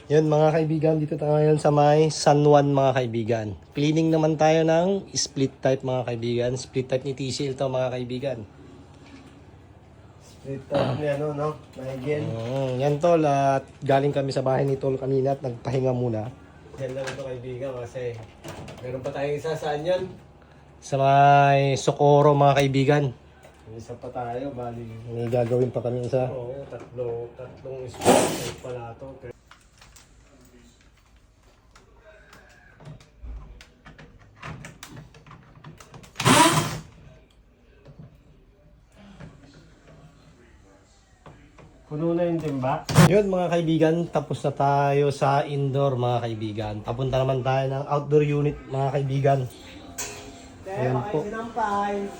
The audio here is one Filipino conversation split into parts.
Yan mga kaibigan, dito tayo ngayon sa may San Juan mga kaibigan. Cleaning naman tayo ng split type mga kaibigan. Split type ni TCL to mga kaibigan. Split type ni ano, no? Nigel. Yan tol, at galing kami sa bahay ni tol kanina at nagpahinga muna. Yan lang ito kaibigan kasi meron pa tayong isa saan yan? Sa may Socorro mga kaibigan. May isa pa tayo, bali. May gagawin pa kami isa. Oo, tatlong split type pala ito. Puno na yung timba. Yun mga kaibigan, tapos na tayo sa indoor mga kaibigan. Papunta naman tayo ng outdoor unit mga kaibigan. Ayan po. Sinampay.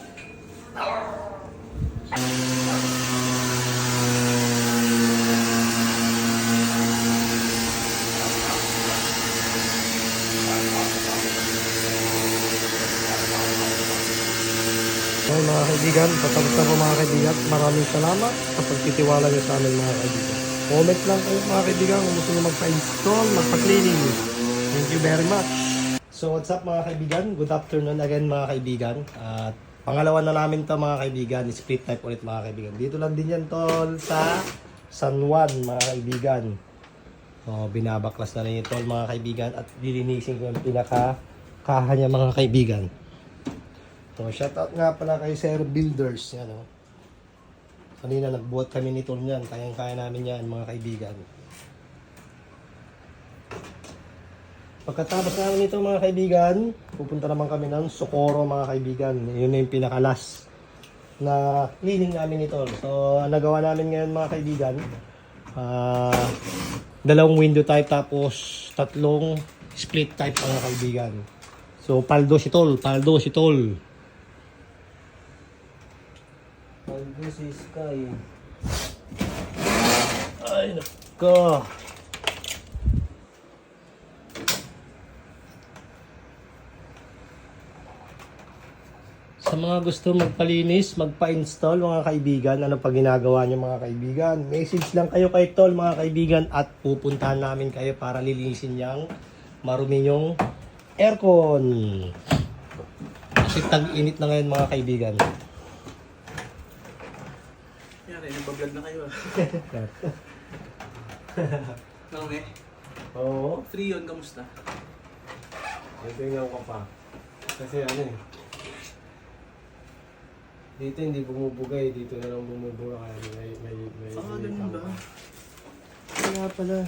Okay mga kaibigan, patapos na po mga kaibigan. Maraming salamat sa pagtitiwala niyo sa amin mga kaibigan. Comment lang kayo mga kaibigan kung gusto niyo magpa-install, magpa-cleaning. Thank you very much. So what's up mga kaibigan? Good afternoon again mga kaibigan. At pangalawa na namin to mga kaibigan. Split type ulit mga kaibigan. Dito lang din yan tol sa San Juan mga kaibigan. So binabaklas na rin ito mga kaibigan. At dilinisin ko yung pinaka-kaha niya mga kaibigan. So, shoutout nga pala kay Sir Builders. Yan, oh. Kanina nagbuhat kami nito niyan. Kayang-kaya namin yan, mga kaibigan. Pagkatapos namin ito, mga kaibigan, pupunta naman kami ng Socorro, mga kaibigan. Yun na yung pinakalas na cleaning namin ito. So, ang nagawa namin ngayon, mga kaibigan, dalawang window type tapos tatlong split type, mga kaibigan. So, paldo si Tol. Paldo si Sky. Ay, nako. Sa mga gusto magpalinis, magpa-install mga kaibigan, ano pa ginagawa niyo mga kaibigan? Message lang kayo kay Tol mga kaibigan at pupuntahan namin kayo para lilinisin niyang marumi yung aircon. Kasi tag-init na ngayon mga kaibigan. Nagbablog na kayo ah. Naumi? Oo. Free yun, kamusta? Tingnan ko pa. Kasi ano eh. Dito hindi bumubugay. Dito na lang bumubuga. Kaya may Saka ganun ba? Kaya pala.